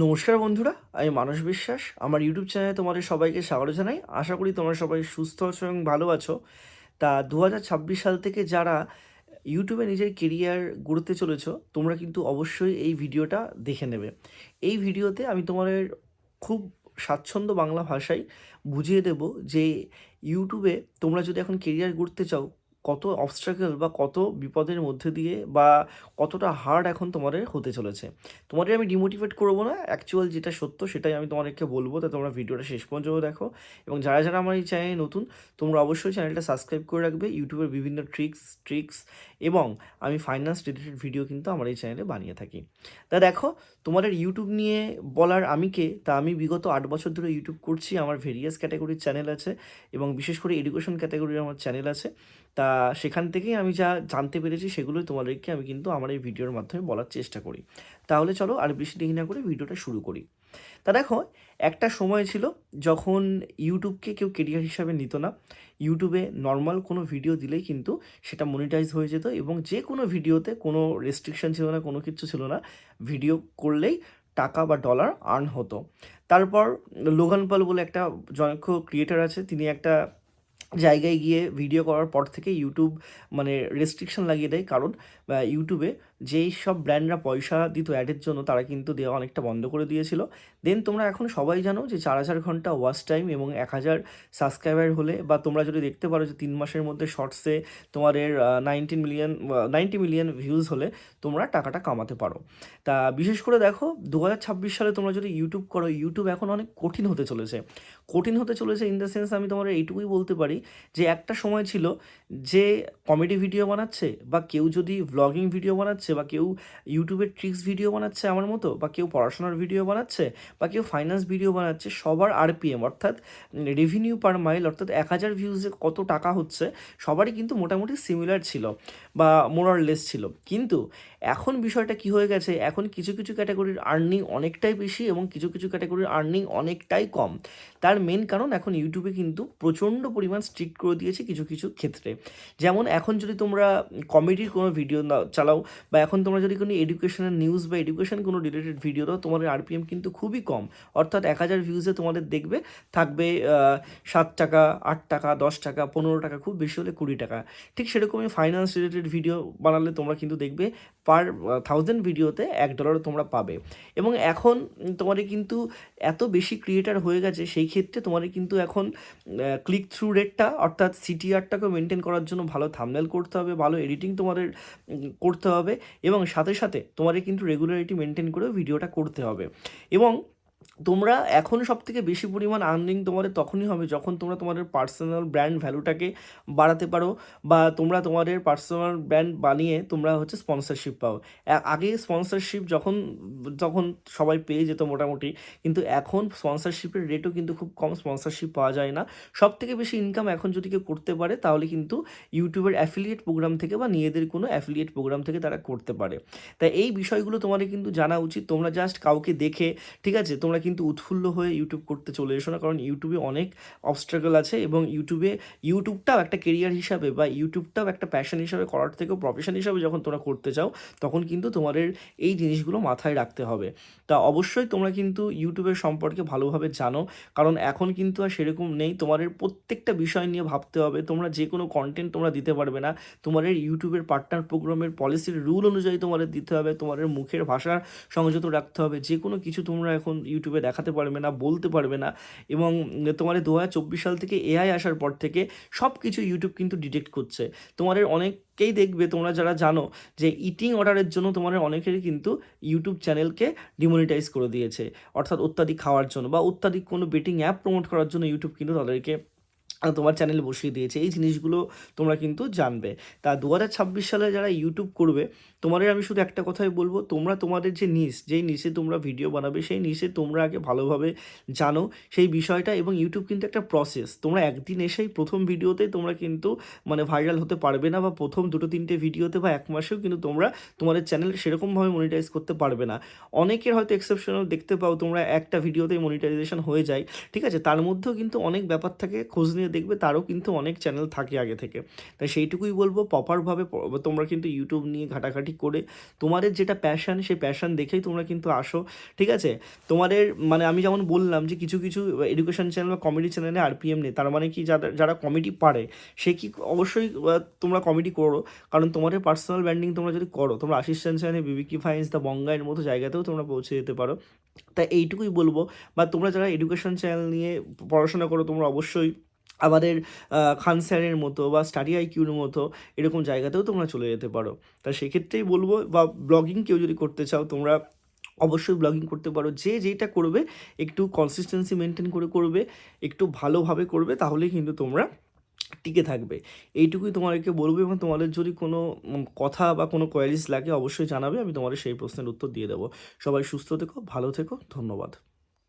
নমস্কার বন্ধুরা, আমি মানস বিশ্বাস। আমার ইউটিউব চ্যানেলে তোমাদের সবাইকে স্বাগত জানাই। আশা করি তোমরা সবাই সুস্থ আছো এবং ভালো আছো। তা 2026 সাল থেকে যারা ইউটিউবে নিজের কেরিয়ার গড়তে চলেছো, তোমরা কিন্তু অবশ্যই এই ভিডিওটা দেখে নেবে। এই ভিডিওতে আমি তোমাদের খুব স্বাচ্ছন্দ্য বাংলা ভাষায় বুঝিয়ে দেব যে ইউটিউবে তোমরা যদি এখন কেরিয়ার গড়তে চাও, কত অবস্ট্রাগল বা কত বিপদের মধ্যে দিয়ে বা কতটা হার্ড এখন তোমাদের হতে চলেছে। তোমাদের আমি ডিমোটিভেট করবো না, অ্যাকচুয়াল যেটা সত্য সেটাই আমি তোমাদেরকে বলবো। তা তোমরা ভিডিওটা শেষ পর্যন্ত দেখো। এবং যারা যারা আমার এই চ্যানেলে নতুন, তোমরা অবশ্যই চ্যানেলটা সাবস্ক্রাইব করে রাখবে। ইউটিউবের বিভিন্ন ট্রিক্স এবং আমি ফাইন্যান্স রিলেটেড ভিডিও কিন্তু আমার এই চ্যানেলে বানিয়ে থাকি। তা দেখো, তোমাদের ইউটিউব নিয়ে বলার আমি কে? তা আমি বিগত 8 বছর ধরে ইউটিউব করছি। আমার ভেরিয়াস ক্যাটাগরির চ্যানেল আছে এবং বিশেষ করে এডুকেশন ক্যাটাগরির আমার চ্যানেল আছে। তা সেখান থেকেই আমি যা জানতে পেরেছি সেগুলোই তোমাদেরকে আমি কিন্তু আমার এই ভিডিওর মাধ্যমে বলার চেষ্টা করি। তাহলে চলো আর বেশি দেরি না করে ভিডিওটা শুরু করি। তা দেখো, একটা সময় ছিল যখন ইউটিউবকে কেউ কেরিয়ার হিসাবে নিত না। ইউটিউবে নর্মাল কোনো ভিডিও দিলেই কিন্তু সেটা মনিটাইজ হয়ে যেত এবং যে কোনো ভিডিওতে কোনো রেস্ট্রিকশন ছিল না, কোনো কিছু ছিল না। ভিডিও করলেই টাকা বা ডলার আর্ন হতো। তারপর লোগান পল বলে একটা জনৈক ক্রিয়েটার আছে, তিনি একটা জায়গায় গিয়ে ভিডিও করার পর থেকে ইউটিউব মানে রেস্ট্রিকশন লাগিয়ে দেয়। কারণ ইউটিউবে যেই সব ব্র্যান্ডরা পয়সা দিত অ্যাডের জন্য, তারা কিন্তু দেওয়া অনেকটা বন্ধ করে দিয়েছিল। দেন তোমরা এখন সবাই জানো যে 4,000 ঘন্টা ওয়াচ টাইম এবং 1,000 সাবস্ক্রাইবার হলে, বা তোমরা যদি দেখতে পারো যে 3 মাসের মধ্যে শর্টসে তোমাদের 90 মিলিয়ন ভিউজ হলে তোমরা টাকাটা কামাতে পারো। তা বিশেষ করে দেখো, 2026 সালে তোমরা যদি ইউটিউব করো, ইউটিউব এখন অনেক কঠিন হতে চলেছে। কঠিন হতে চলেছে ইন দ্য সেন্স, আমি তোমাদের এইটুকুই বলতে পারি যে একটা সময় ছিল যে কমেডি ভিডিও বানাচ্ছে, বা কেউ যদি ভ্লগিং ভিডিও বানাচ্ছে, বা কেউ ইউটিউবের ট্রিক্স ভিডিও বানাচ্ছে আমার মতো, বা কেউ পড়াশোনার ভিডিও বানাচ্ছে, বা কেউ ফাইন্যান্স ভিডিও বানাচ্ছে, সবার আরপিএম অর্থাৎ রেভিনিউ পার মাইল অর্থাৎ 1,000 ভিউজে কত টাকা হচ্ছে সবারই কিন্তু মোটামুটি সিমিলার ছিল বা মোরারলেস ছিল। কিন্তু এখন বিষয়টা কি হয়ে গেছে, এখন কিছু কিছু ক্যাটাগরির আর্নিং অনেকটাই বেশি এবং কিছু কিছু ক্যাটাগরির আর্নিং অনেকটাই কম। তার মেন কারণ এখন ইউটিউবে কিন্তু প্রচণ্ড পরিমাণ স্ট্রিক্ট করে দিয়েছে কিছু কিছু ক্ষেত্রে। যেমন এখন যদি তোমরা কমেডির কোনো ভিডিও না চালাও, বা এখন তোমরা যদি কোনো এডুকেশনাল নিউজ বা এডুকেশন কোনো রিলেটেড ভিডিও দাও, তোমাদের আরপিএম কিন্তু খুবই কম। অর্থাৎ 1,000 ভিউজে তোমাদের দেখবে থাকবে 7 টাকা, 8 টাকা, 10 টাকা, 15 টাকা, খুব বেশি হলে 20 টাকা। ঠিক সেরকমই ফাইন্যান্স রিলেটেড ভিডিও বানালে তোমরা কিন্তু দেখবে পার 1,000 ভিডিওতে $1 তোমরা পাবে। এবং এখন তোমাদের কিন্তু এত বেশি ক্রিয়েটার হয়ে গেছে, সেই ক্ষেত্রে তোমাদের কিন্তু এখন ক্লিক থ্রু রেটটা অর্থাৎ সিটিআরটাকেও মেনটেন করার জন্য ভালো থাম্বনেল করতে হবে, ভালো এডিটিং তোমাদের করতে হবে, এবং সাথে সাথে তোমাদের কিন্তু রেগুলারিটি মেনটেন করেও ভিডিওটা করতে হবে। এবং তোমরা এখন সবথেকে বেশি পরিমাণ আর্নিং তোমাদের তখনই হবে যখন তোমরা তোমাদের পার্সোনাল ব্র্যান্ড ভ্যালুটাকে বাড়াতে পারো, বা তোমরা তোমাদের পার্সোনাল ব্র্যান্ড বানিয়ে তোমরা হচ্ছে স্পন্সরশিপ পাও। আগে স্পন্সরশিপ যখন তখন সবাই পেয়ে যেত মোটামুটি, কিন্তু এখন স্পন্সরশিপের রেটও কিন্তু খুব কম, স্পন্সরশিপ পাওয়া যায় না। সবথেকে বেশি ইনকাম এখন যদি কেউ করতে পারে তাহলে কিন্তু ইউটিউবের অ্যাফিলিয়েট প্রোগ্রাম থেকে বা নিজেদের কোনো অ্যাফিলিয়েট প্রোগ্রাম থেকে তারা করতে পারে। তাই এই বিষয়গুলো তোমাদের কিন্তু জানা উচিত। তোমরা জাস্ট কাউকে দেখে, ঠিক আছে, তোমরা কিন্তু উৎফুল্ল হয়ে ইউটিউব করতে চলে এসো না, কারণ ইউটিউবে অনেক অবস্ট্রাগল আছে এবং ইউটিউবটাও একটা কেরিয়ার হিসাবে বা ইউটিউবটাও একটা প্যাশন হিসাবে করার থেকেও প্রফেশন হিসাবে যখন তোমরা করতে চাও, তখন কিন্তু তোমাদের এই জিনিসগুলো মাথায় রাখতে হবে। তা অবশ্যই তোমরা কিন্তু ইউটিউবের সম্পর্কে ভালোভাবে জানো, কারণ এখন কিন্তু আর সেরকম নেই। তোমাদের প্রত্যেকটা বিষয় নিয়ে ভাবতে হবে। তোমরা যে কোনো কন্টেন্ট তোমরা দিতে পারবে না, তোমাদের ইউটিউবের পার্টনার প্রোগ্রামের পলিসির রুল অনুযায়ী তোমাদের দিতে হবে, তোমাদের মুখের ভাষা সংযত রাখতে হবে। যে কোনো কিছু তোমরা এখন ইউটিউবে দেখাতে পারবে না, বলতে পারবে না। এবং তোমাদের 2024 সাল থেকে এআই আসার পর থেকে সব কিছু ইউটিউব কিন্তু ডিটেক্ট করছে। তোমাদের অনেককেই দেখবে, তোমরা যারা জানো যে ইটিং অর্ডারের জন্য তোমাদের অনেকেরই কিন্তু ইউটিউব চ্যানেলকে ডিমনিটাইজ করে দিয়েছে, অর্থাৎ অত্যাধিক খাওয়ার জন্য বা অত্যাধিক কোনো বেটিং অ্যাপ প্রমোট করার জন্য ইউটিউব কিন্তু তাদেরকে তোমার চ্যানেলে বসিয়ে দিয়েছে। এই জিনিসগুলো তোমরা কিন্তু জানবে। তা 2026 সালে যারা ইউটিউব করবে, তোমাদের আমি শুধু একটা কথাই বলবো, তোমরা তোমাদের যে যেই নিশে তোমরা ভিডিও বানাবে, সেই নিশে তোমরা আগে ভালোভাবে জানো সেই বিষয়টা। এবং ইউটিউব কিন্তু একটা প্রসেস, তোমরা একদিন এসেই প্রথম ভিডিওতেই তোমরা কিন্তু মানে ভাইরাল হতে পারবে না, বা প্রথম 2-3টে ভিডিওতে বা 1 মাসেও কিন্তু তোমরা তোমাদের চ্যানেল সেরকমভাবে মনিটাইজ করতে পারবে না। অনেকের হয়তো এক্সেপশনাল দেখতে পাও, তোমরা একটা ভিডিওতেই মনিটাইজেশন হয়ে যায়, ঠিক আছে, তার মধ্যেও কিন্তু অনেক ব্যাপার থাকে, খোঁজ নিয়ে দেখবে তারও কিন্তু অনেক চ্যানেল থাকে আগে থেকে। তাই সেইটুকুই বলবো, প্রপারভাবে তোমরা কিন্তু ইউটিউব নিয়ে ঘাটাঘাটি করে তোমাদের যেটা প্যাশন, সেই প্যাশন দেখেই তোমরা কিন্তু আসো, ঠিক আছে? তোমাদের মানে আমি যেমন বললাম যে কিছু কিছু এডুকেশন চ্যানেল বা কমেডি চ্যানেলে আরপিএম নেই, তার মানে কি যারা যারা কমেডি পারে সে কি অবশ্যই তোমরা কমেডি করো, কারণ তোমাদের পার্সোনাল ব্র্যান্ডিং তোমরা যদি করো, তোমরা আশিস চ্যানেল, বিবিকি ফাইন্স, দ্য বঙ্গাইয়ের মতো জায়গাতেও তোমরা পৌঁছে যেতে পারো। তাই এইটুকুই বলবো। বা তোমরা যারা এডুকেশন চ্যানেল নিয়ে পড়াশোনা করো, তোমরা অবশ্যই আমাদের খান স্যারের মতো বা স্টাডি আইকিউর মতো এরকম জায়গাতেও তোমরা চলে যেতে পারো। তা সেক্ষেত্রেই বলবো, বা ব্লগিং কেউ যদি করতে চাও তোমরা অবশ্যই ব্লগিং করতে পারো। যে যেটা করবে একটু কনসিস্টেন্সি মেনটেন করে করবে, একটু ভালোভাবে করবে, তাহলেই কিন্তু তোমরা টিকে থাকবে। এইটুকুই তোমাদেরকে বলবো, এবং তোমাদের যদি কোনো কথা বা কোনো কোয়ারিজ লাগে অবশ্যই জানাবে, আমি তোমাদের সেই প্রশ্নের উত্তর দিয়ে দেবো। সবাই সুস্থ থেকো, ভালো থেকো, ধন্যবাদ।